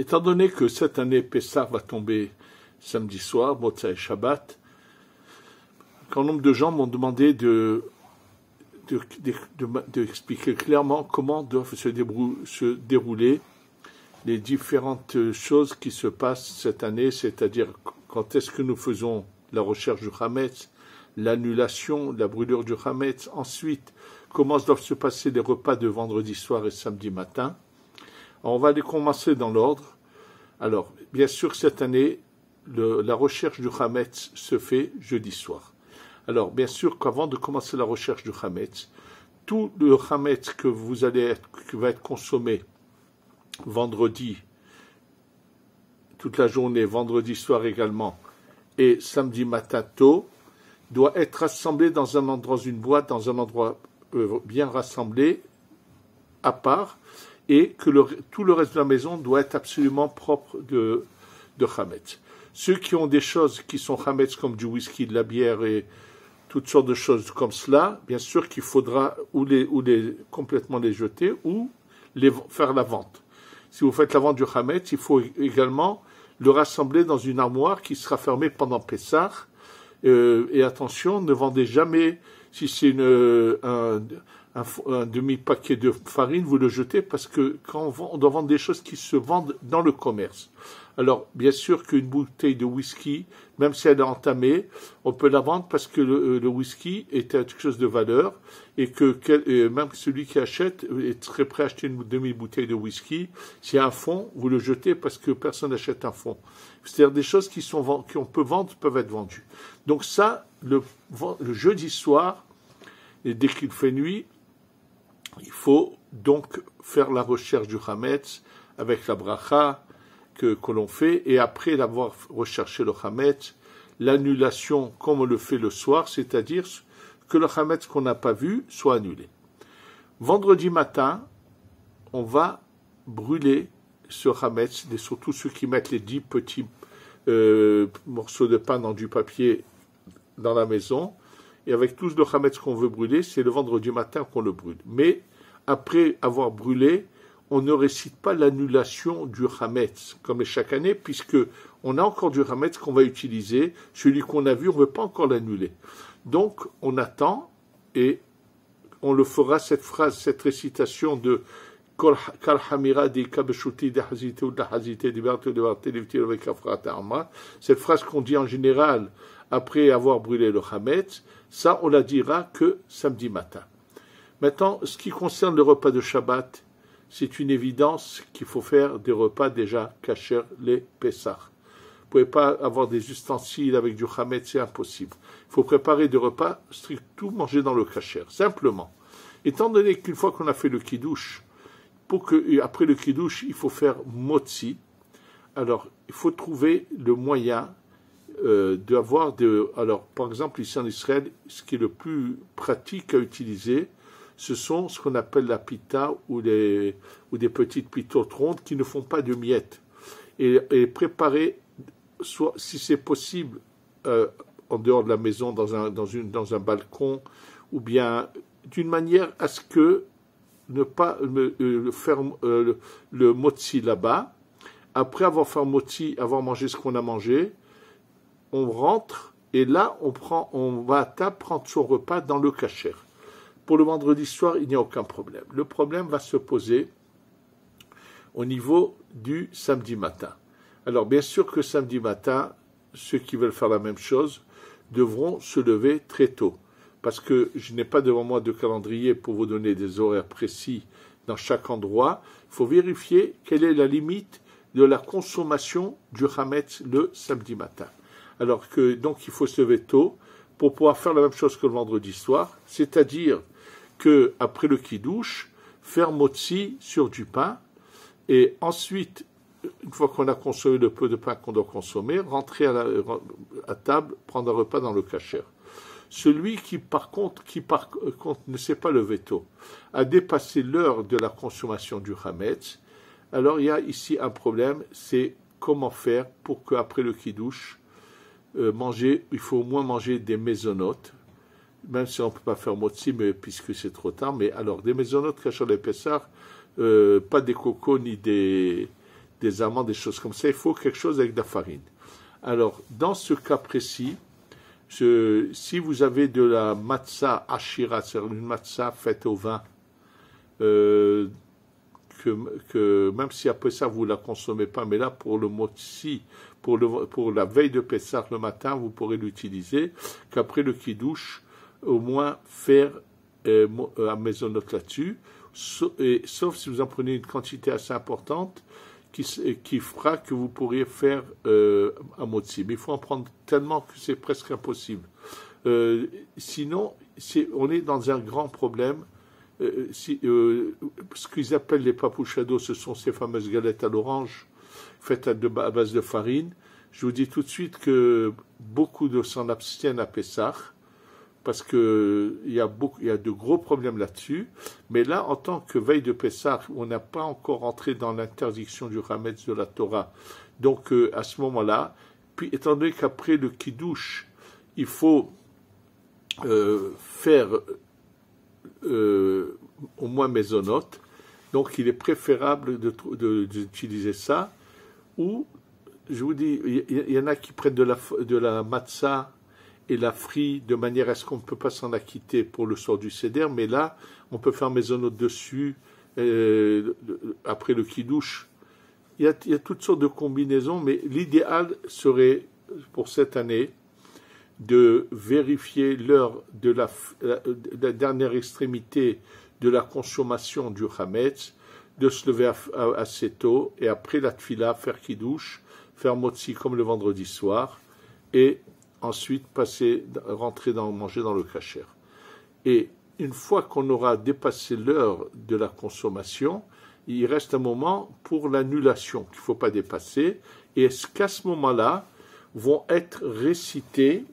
Étant donné que cette année, Pessah va tomber samedi soir, Motzai Shabbat, un grand nombre de gens m'ont demandé d'expliquer clairement comment doivent se dérouler les différentes choses qui se passent cette année, c'est-à-dire quand est-ce que nous faisons la recherche du Hametz, l'annulation, la brûlure du Hametz, ensuite comment doivent se passer les repas de vendredi soir et samedi matin. Alors, on va les commencer dans l'ordre. Alors, bien sûr, cette année, la recherche du Hametz se fait jeudi soir. Alors, bien sûr qu'avant de commencer la recherche du Hametz, tout le Hametz qui va être consommé vendredi, toute la journée, vendredi soir également, et samedi matin tôt, doit être rassemblé dans une boîte, dans un endroit bien rassemblé, à part, et que tout le reste de la maison doit être absolument propre de Hametz. Ceux qui ont des choses qui sont Hametz, comme du whisky, de la bière et toutes sortes de choses comme cela, bien sûr qu'il faudra complètement les jeter ou faire la vente. Si vous faites la vente du Hametz, il faut également le rassembler dans une armoire qui sera fermée pendant Pessah. Et attention, ne vendez jamais, si c'est un demi-paquet de farine, vous le jetez parce que quand on doit vendre des choses qui se vendent dans le commerce. Alors, bien sûr qu'une bouteille de whisky, même si elle est entamée, on peut la vendre parce que le whisky est quelque chose de valeur et que même celui qui achète est très prêt à acheter une demi-bouteille de whisky. S'il y a un fond, vous le jetez parce que personne n'achète un fond. C'est-à-dire des choses qu'on peut vendre peuvent être vendues. Donc ça, le jeudi soir, et dès qu'il fait nuit, il faut donc faire la recherche du Hametz avec la bracha que l'on fait, et après l'avoir recherché le Hametz, l'annulation comme on le fait le soir, c'est-à-dire que le Hametz qu'on n'a pas vu soit annulé. Vendredi matin, on va brûler ce Hametz, et surtout ceux qui mettent les 10 petits morceaux de pain dans du papier dans la maison, et avec tout le Hametz qu'on veut brûler, c'est le vendredi matin qu'on le brûle. Mais après avoir brûlé, on ne récite pas l'annulation du Hametz, comme chaque année, puisque on a encore du Hametz qu'on va utiliser. Celui qu'on a vu, on ne veut pas encore l'annuler. Donc, on attend, et on le fera, cette récitation de Kol Hamira de Kabeshuti de Hazite ou de Hazite de Berte de Barte de avec Afrat Arma. Cette phrase qu'on dit en général après avoir brûlé le Hametz, ça, on la dira que samedi matin. Maintenant, ce qui concerne le repas de Shabbat, c'est une évidence qu'il faut faire des repas déjà kasher les Pessah. Vous ne pouvez pas avoir des ustensiles avec du Hametz, c'est impossible. Il faut préparer des repas strict, tout manger dans le kasher, simplement. Étant donné qu'une fois qu'on a fait le kiddush, après le kiddush, il faut faire motzi, alors il faut trouver le moyen alors par exemple ici en Israël, ce qui est le plus pratique à utiliser, ce sont ce qu'on appelle la pita ou des petites pitotes rondes qui ne font pas de miettes. Et préparer, soit si c'est possible, en dehors de la maison, dans un balcon, ou bien d'une manière à ce que ne pas faire le motzi là-bas. Après avoir fait motzi, avoir mangé ce qu'on a mangé, on rentre et là on va à table prendre son repas dans le kasher. Pour le vendredi soir, il n'y a aucun problème. Le problème va se poser au niveau du samedi matin. Alors, bien sûr que samedi matin, ceux qui veulent faire la même chose devront se lever très tôt. Parce que je n'ai pas devant moi de calendrier pour vous donner des horaires précis dans chaque endroit. Il faut vérifier quelle est la limite de la consommation du Hametz le samedi matin. Alors que, donc, il faut se lever tôt pour pouvoir faire la même chose que le vendredi soir, c'est-à-dire qu'après le kiddush, faire motzi sur du pain, et ensuite, une fois qu'on a consommé le peu de pain qu'on doit consommer, rentrer à table, prendre un repas dans le kasher. Celui qui par contre ne sait pas lever tôt, a dépassé l'heure de la consommation du Hametz, alors il y a ici un problème, c'est comment faire pour qu'après le kiddush, il faut au moins manger des mésonotes, même si on ne peut pas faire motzi, mais puisque c'est trop tard. Mais alors, des mésonotes kasher les Pessah, pas des cocos ni des des amandes, des choses comme ça, il faut quelque chose avec de la farine. Alors, dans ce cas précis, si vous avez de la matzah ashira, c'est-à-dire une matzah faite au vin, que même si après ça vous ne la consommez pas, mais là pour le motzi, pour la veille de Pessah le matin, vous pourrez l'utiliser, qu'après le kiddush, au moins faire un maisonnote là-dessus, sauf si vous en prenez une quantité assez importante, qui fera que vous pourriez faire un motzi. Mais il faut en prendre tellement que c'est presque impossible. Sinon, on est dans un grand problème. Ce qu'ils appellent les papouchados, ce sont ces fameuses galettes à l'orange, faites à base de farine. Je vous dis tout de suite que beaucoup de s'en abstiennent à Pessah, parce qu'il y a de gros problèmes là-dessus. Mais là, en tant que veille de Pessah, on n'a pas encore entré dans l'interdiction du Hametz de la Torah. Donc, à ce moment-là, puis étant donné qu'après le Kiddush, il faut faire au moins maisonnote, donc il est préférable d'utiliser ça, ou, je vous dis, il y en a qui prennent de la matzah et la frient de manière à ce qu'on ne peut pas s'en acquitter pour le sort du seder, mais là, on peut faire maisonnote dessus après le kiddush. Il y a toutes sortes de combinaisons, mais l'idéal serait, pour cette année, de vérifier l'heure de la dernière extrémité de la consommation du Hametz, de se lever assez tôt, et après la tfila, faire kiddush, faire motzi comme le vendredi soir, et ensuite manger dans le kasher. Et une fois qu'on aura dépassé l'heure de la consommation, il reste un moment pour l'annulation qu'il ne faut pas dépasser, et est-ce qu'à ce moment-là vont être récités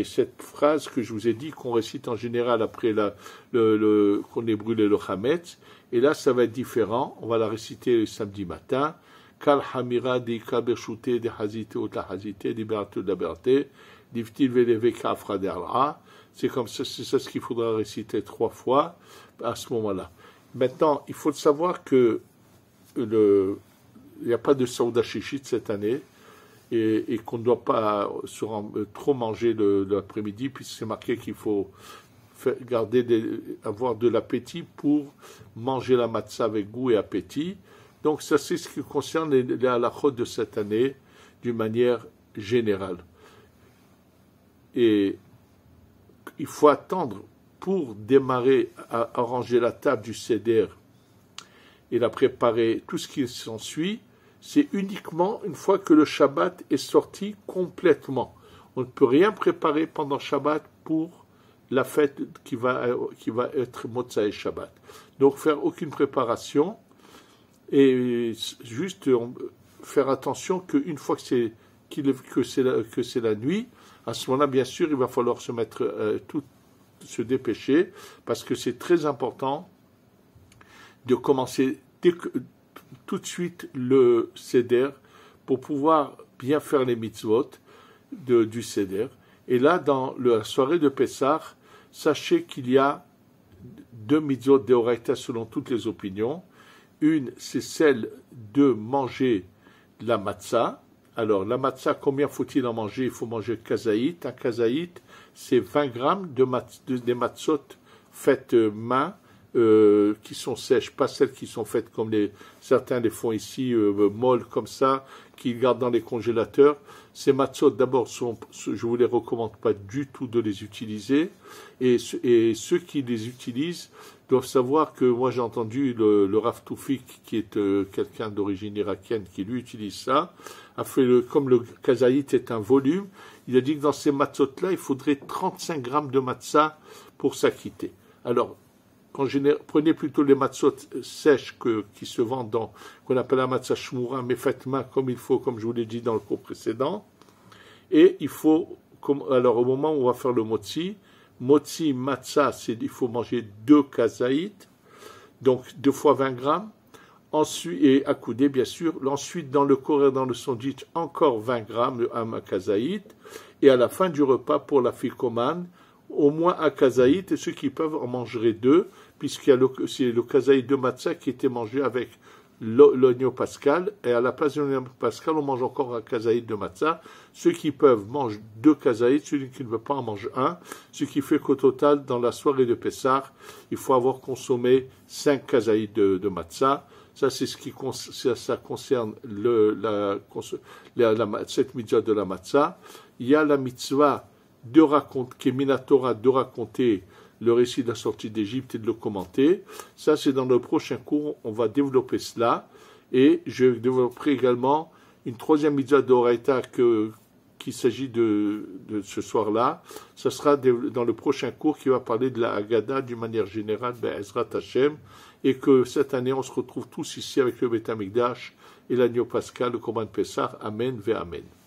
cette phrase que je vous ai dit qu'on récite en général après qu'on ait brûlé le Hametz, et là ça va être différent, on va la réciter le samedi matin. Kal hamira de kabershute de hazite ou la hazite de berate de la berate divtil veleve kafra derla. C'est comme ça, c'est ça ce qu'il faudra réciter 3 fois à ce moment-là. Maintenant, il faut savoir que il n'y a pas de Sauda Shishit cette année, et qu'on ne doit pas trop manger l'après-midi, puisque c'est marqué qu'il faut avoir de l'appétit pour manger la matzah avec goût et appétit. Donc ça, c'est ce qui concerne les halachot de cette année d'une manière générale. Et il faut attendre pour démarrer à arranger la table du seder et la préparer, tout ce qui s'ensuit, c'est uniquement une fois que le Shabbat est sorti complètement. On ne peut rien préparer pendant Shabbat pour la fête qui va être Motzai Shabbat. Donc faire aucune préparation et juste faire attention qu'une fois que c'est la nuit, à ce moment-là, bien sûr, il va falloir se dépêcher, parce que c'est très important de commencer tout de suite le seder pour pouvoir bien faire les mitzvot du seder. Et là, dans la soirée de Pessah, sachez qu'il y a 2 mitzvot d'Oraita selon toutes les opinions. Une, c'est celle de manger la matzah. Alors, la matzah, combien faut-il en manger? Il faut manger kazaït. Un kazaït, c'est 20 grammes des matzot faites main, qui sont sèches, pas celles qui sont faites comme certains les font ici, molles comme ça, qu'ils gardent dans les congélateurs. Ces matzot, d'abord, je ne vous les recommande pas du tout de les utiliser, et ceux qui les utilisent doivent savoir que moi j'ai entendu le Rav Toufik, qui est quelqu'un d'origine irakienne, qui lui utilise ça, a fait comme le kazaït est un volume, il a dit que dans ces matzot-là, il faudrait 35 grammes de matzah pour s'acquitter. Alors, prenez plutôt les matzot sèches qui se vendent qu'on appelle la matzah shmura, mais faites main comme il faut, comme je vous l'ai dit dans le cours précédent. Et il faut, alors au moment où on va faire le motzi matzah, il faut manger 2 kazaït, donc 2 fois 20 grammes. Ensuite, et à couder, bien sûr. Ensuite, dans le korer, dans le sandwich, encore 20 grammes à kazaït. Et à la fin du repas, pour la fikomane, au moins un kazaït, et ceux qui peuvent en mangeraient 2, puisqu'il y a c'est le kazaït de matzah qui était mangé avec l'oignon pascal, et à la place de l'oignon pascal, on mange encore un kazaïd de matzah. Ceux qui peuvent mangent 2 kazaïd, ceux qui ne veulent pas en mangent un, ce qui fait qu'au total, dans la soirée de Pessah, il faut avoir consommé 5 kazaïd de matzah. Ça, c'est ce qui ça concerne cette mitzvah de la matzah. Il y a la mitzvah de raconter, qui est Minatora, de raconter le récit de la sortie d'Égypte et de le commenter. Ça, c'est dans le prochain cours, on va développer cela. Et je développerai également une 3e mitzvah d'Oraita qu'il s'agit de ce soir-là. Ça sera dans le prochain cours qui va parler de la Haggadah d'une manière générale, Ezrat Hashem, et que cette année, on se retrouve tous ici avec le Beth Amikdash et l'agneau pascal, le Korban Pessah. Amen ve Amen.